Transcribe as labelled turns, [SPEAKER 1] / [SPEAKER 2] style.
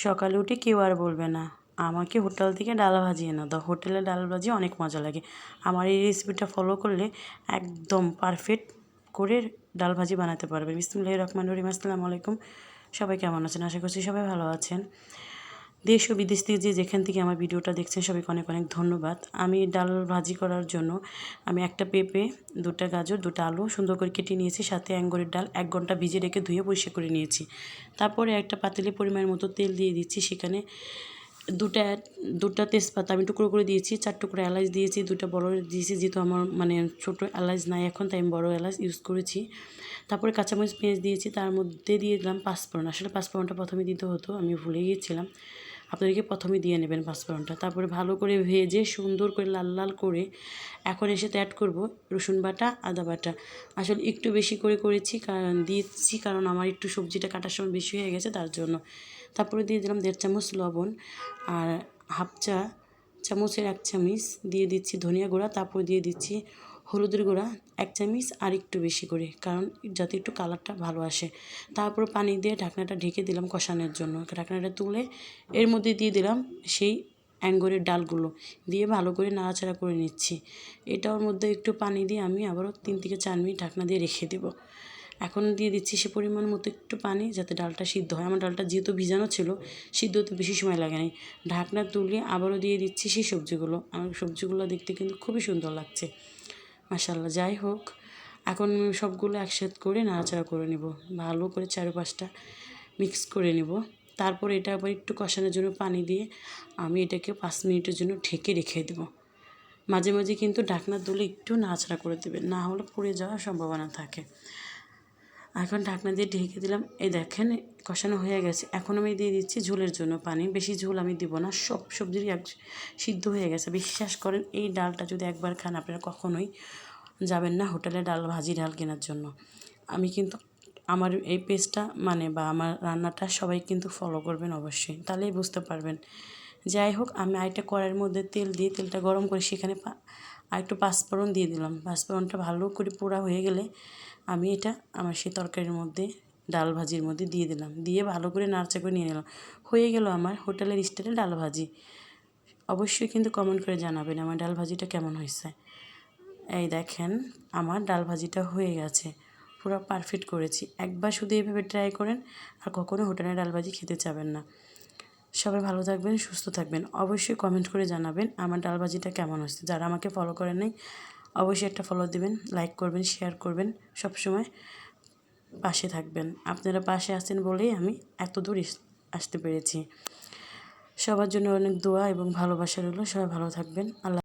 [SPEAKER 1] সকালে উঠে কেউ আর বলবে না আমাকে হোটেল থেকে ডাল ভাজি এনে দাও। হোটেলে ডাল ভাজি অনেক মজা লাগে। আমার এই রেসিপিটা ফলো করলে একদম পারফেক্ট করে ডাল ভাজি বানাতে পারবে। বিসমিল্লাহির রহমানির রহিম। আসসালামু আলাইকুম। সবাই কেমন আছেন? আশা করছি সবাই ভালো আছেন। দেশ ও বিদেশ থেকে যেখান থেকে আমার ভিডিওটা দেখছেন সবাইকে অনেক অনেক ধন্যবাদ। আমি ডাল ভাজি করার জন্য আমি একটা পেঁপে, দুটা গাজর, দুটা আলু সুন্দর করে কেটে নিয়েছি। সাথে অ্যাঙ্গরের ডাল 1 ঘন্টা ভিজিয়ে রেখে ধুয়ে পরিষ্কার করে নিয়েছি। তারপরে একটা পাতিলে পরিমাণ মতো তেল দিয়ে দিচ্ছি। সেখানে দুটা তেজপাতা আমি টুকরো করে দিয়েছি, 4 টুকরো এলাচ দিয়েছি, 2টা বড় দিয়েছি। যেহেতু আমার ছোটো এলাচ নাই এখন, তাই আমি বড় এলাচ ইউজ করেছি। তারপরে কাঁচামরিচ পেঁয়াজ দিয়েছি, তার মধ্যে দিয়ে দিলাম পাঁচফোড়ন। আসলে পাঁচফোড়নটা প্রথমে দিতে হতো, আমি ভুলে গিয়েছিলাম। আপনাদেরকে প্রথমে দিয়ে নেবেন পাঁচফোড়নটা। তারপরে ভালো করে ভেজে সুন্দর করে লাল লাল করে এখন এসে অ্যাড করব রসুন বাটা, আদা বাটা। আসলে একটু বেশি করে করেছি কারণ আমার একটু সবজিটা কাটার সময় বেশি হয়ে গেছে তার জন্য। তারপরে দিয়ে দিলাম 1.5 চামচ লবণ, আর হাফ চামচের 1 চামচ দিয়ে দিচ্ছি ধনিয়া গুঁড়া। তারপর দিয়ে দিচ্ছি হলুদের গুঁড়া 1 চামচ, আর একটু বেশি করে, কারণ যাতে একটু কালারটা ভালো আসে। তারপর পানি দিয়ে ঢাকনাটা ঢেকে দিলাম কষানোর জন্য। ঢাকনাটা তুলে এর মধ্যে দিয়ে দিলাম সেই অ্যাঙ্গরের ডালগুলো দিয়ে ভালো করে নাড়াচাড়া করে নিচ্ছি। এটার মধ্যে একটু পানি দিয়ে আমি আবারও 3 থেকে 4 মিনিট ঢাকনা দিয়ে রেখে দেবো। এখন দিয়ে দিচ্ছি সে পরিমাণ মতো একটু পানি, যাতে ডালটা সিদ্ধ হয়। আমার ডালটা যেহেতু ভিজানো ছিল, সিদ্ধ হতে বেশি সময় লাগে নাই। ঢাকনা তুলে আবারও দিয়ে দিচ্ছি সেই সবজিগুলো। আমার সবজিগুলো দেখতে কিন্তু খুবই সুন্দর লাগছে, মাশাআল্লাহ। যাই হোক, এখন সবগুলো একসাথে করে নাড়াচাড়া করে নেব, ভালো করে চারপাশটা মিক্স করে নেব। তারপর এটা আবার একটু কষানোর জন্য পানি দিয়ে আমি এটাকে 5 মিনিটের জন্য ঢেকে রেখে দেবো। মাঝে মাঝে কিন্তু ঢাকনা তুলে একটু নাড়াচাড়া করে দেবেন, না হলে পুড়ে যাওয়ার সম্ভাবনা থাকে। এখন ঢাকনা দিয়ে ঢেকে দিলাম। এই দেখেন কষানো হয়ে গেছে। এখন আমি দিয়ে দিচ্ছি ঝোলের জন্য পানি। বেশি ঝোল আমি দিব না, সব সবজিরই সিদ্ধ হয়ে গেছে। বিশ্বাস করেন, এই ডালটা যদি একবার খান আপনারা কখনোই যাবেন না হোটেলে ডাল ভাজি ডাল কেনার জন্য। আমি কিন্তু আমার এই পেজটা বা আমার রান্নাটা সবাই কিন্তু ফলো করবেন অবশ্যই, তাহলেই বুঝতে পারবেন। যাই হোক, আমি আরেকটা কড়াইয়ের মধ্যে তেল দিয়ে তেলটা গরম করে সেখানে আরেকটু পাঁচফোড়ন দিয়ে দিলাম। পাঁচফোড়নটা ভালো করে পোড়া হয়ে গেলে আমি এটা আমার সেই তরকারির মধ্যে, ডাল ভাজির মধ্যে দিয়ে দিলাম। দিয়ে ভালো করে নাড়াচাড়া করে নিয়ে নিলাম। হয়ে গেল আমার হোটেলের স্টাইলে ডাল ভাজি। অবশ্যই কিন্তু কমেন্ট করে জানাবেন আমার ডাল ভাজিটা কেমন হয়েছে। এই দেখেন আমার ডাল ভাজিটা হয়ে গেছে, পুরো পারফেক্ট করেছি। একবার শুধু এইভাবে ট্রাই করেন, আর কখনো হোটেলের ডাল ভাজি খেতে চাবেন না। সবাই ভালো থাকবেন, সুস্থ থাকবেন। অবশ্যই কমেন্ট করে জানাবেন আমার ডাল ভাজিটা কেমন হচ্ছে। যারা আমাকে ফলো করেন নাই অবশ্যই একটা ফলো দিবেন, লাইক করবেন, শেয়ার করবেন, সবসময় পাশে থাকবেন। আপনারা পাশে আছেন বলেই আমি এত দূর আসতে পেরেছি। সবার জন্য অনেক দোয়া এবং ভালোবাসা রইল। সবাই ভালো থাকবেন। আল্লাহ।